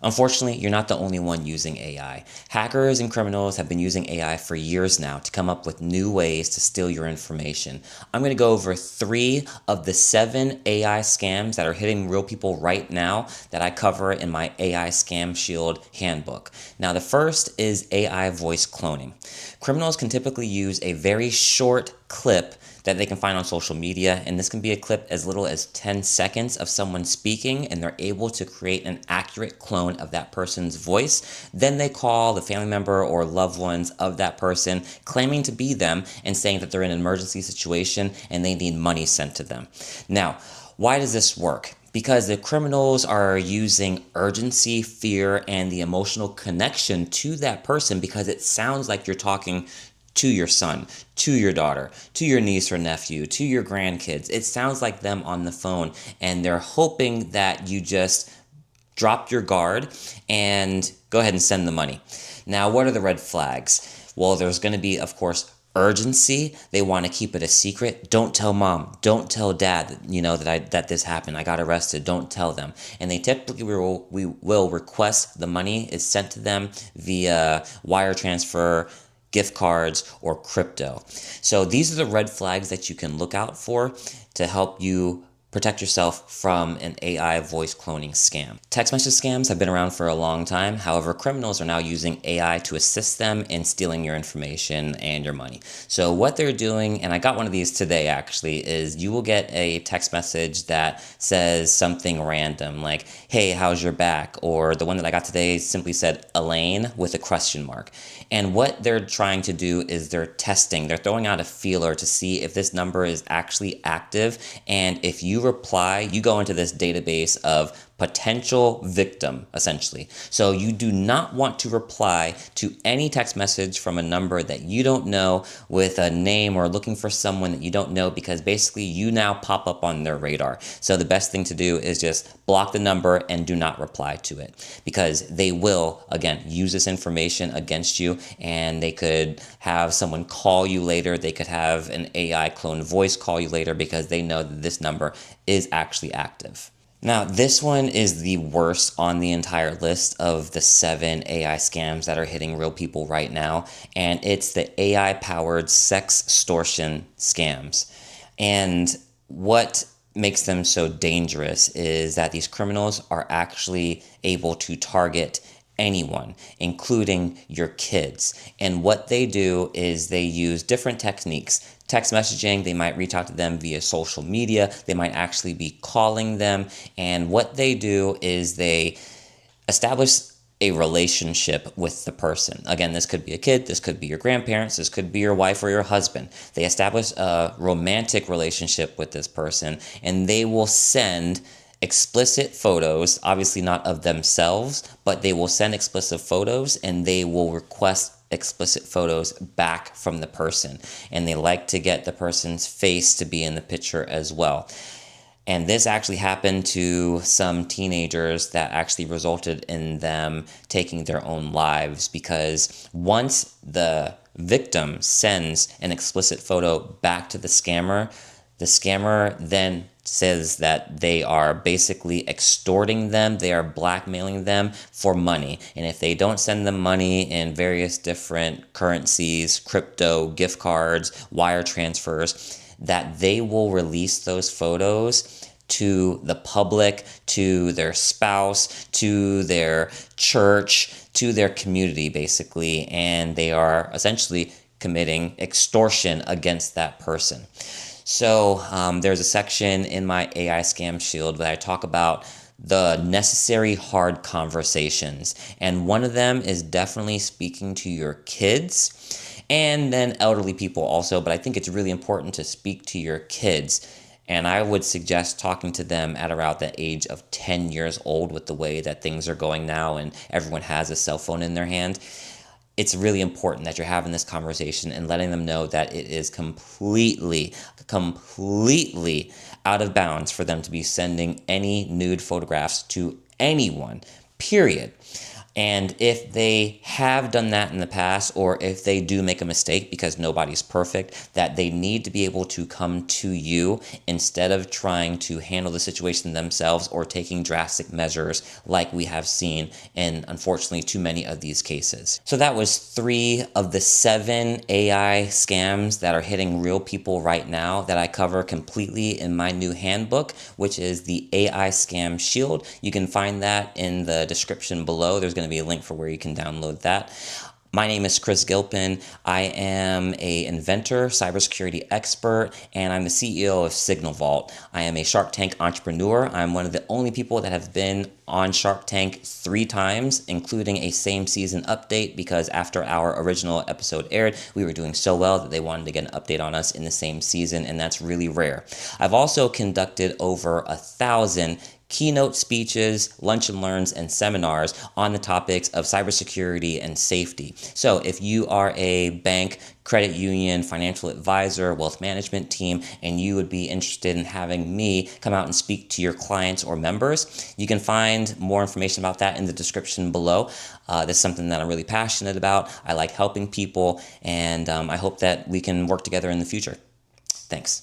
Unfortunately, you're not the only one using AI. Hackers and criminals have been using AI for years now to come up with new ways to steal your information. I'm going to go over 3 of the 7 AI scams that are hitting real people right now that I cover in my AI Scam Shield Handbook. Now, the first is AI voice cloning. Criminals can typically use a very short clip that they can find on social media, and this can be a clip as little as 10 seconds of someone speaking, and they're able to create an accurate clone of that person's voice. Then they call the family member or loved ones of that person, claiming to be them and saying that they're in an emergency situation and they need money sent to them. Now, why does this work? Because the criminals are using urgency, fear, and the emotional connection to that person because it sounds like you're talking to your son, to your daughter, to your niece or nephew, to your grandkids. It sounds like them on the phone, and they're hoping that you just drop your guard and go ahead and send the money. Now, what are the red flags? Well, there's going to be, of course, urgency. They want to keep it a secret. Don't tell mom. Don't tell dad, that this happened. I got arrested. Don't tell them. And they typically will request the money is sent to them via wire transfer, gift cards, or crypto. So these are the red flags that you can look out for to help you protect yourself from an AI voice cloning scam. Text message scams have been around for a long time. However, criminals are now using AI to assist them in stealing your information and your money. So what they're doing, and I got one of these today actually, is you will get a text message that says something random like, hey, how's your back? Or the one that I got today simply said Elaine with a question mark. And what they're trying to do is they're testing. They're throwing out a feeler to see if this number is actually active. And if you reply, you go into this database of potential victim, essentially. So you do not want to reply to any text message from a number that you don't know with a name or looking for someone that you don't know, because basically you now pop up on their radar. So the best thing to do is just block the number and do not reply to it, because they will, again, use this information against you, and they could have someone call you later. They could have an AI clone voice call you later because they know that this number is actually active. Now, this one is the worst on the entire list of the 7 AI scams that are hitting real people right now, and it's the AI-powered sex extortion scams. And what makes them so dangerous is that these criminals are actually able to target anyone, including your kids. And what they do is they use different techniques. Text messaging, they might reach out to them via social media, they might actually be calling them, and what they do is they establish a relationship with the person. Again, this could be a kid, this could be your grandparents, this could be your wife or your husband. They establish a romantic relationship with this person, and they will send explicit photos, obviously not of themselves, but they will send explicit photos and they will request explicit photos back from the person. And they like to get the person's face to be in the picture as well. And this actually happened to some teenagers that actually resulted in them taking their own lives, because once the victim sends an explicit photo back to the scammer then says that they are basically extorting them, they are blackmailing them for money. And if they don't send them money in various different currencies, crypto, gift cards, wire transfers, that they will release those photos to the public, to their spouse, to their church, to their community, basically. And they are essentially committing extortion against that person. So there's a section in my AI Scam Shield that I talk about the necessary hard conversations. And one of them is definitely speaking to your kids and then elderly people also. But I think it's really important to speak to your kids. And I would suggest talking to them at around the age of 10 years old, with the way that things are going now and everyone has a cell phone in their hand. It's really important that you're having this conversation and letting them know that it is completely out of bounds for them to be sending any nude photographs to anyone, period. And if they have done that in the past, or if they do make a mistake, because nobody's perfect, that they need to be able to come to you instead of trying to handle the situation themselves or taking drastic measures like we have seen in, unfortunately, too many of these cases. So that was 3 of the 7 AI scams that are hitting real people right now that I cover completely in my new handbook, which is the AI Scam Shield. You can find that in the description below. There's going to be a link for where you can download that. My name is Chris Gilpin. I am an inventor, cybersecurity expert, and I'm the CEO of SignalVault. I am a Shark Tank entrepreneur. I'm one of the only people that have been on Shark Tank 3 times, including a same season update, because after our original episode aired, we were doing so well that they wanted to get an update on us in the same season, and that's really rare. I've also conducted over 1,000 keynote speeches, lunch and learns, and seminars on the topics of cybersecurity and safety. So if you are a bank, credit union, financial advisor, wealth management team, and you would be interested in having me come out and speak to your clients or members, you can find more information about that in the description below. This is something that I'm really passionate about. I like helping people, and I hope that we can work together in the future. Thanks.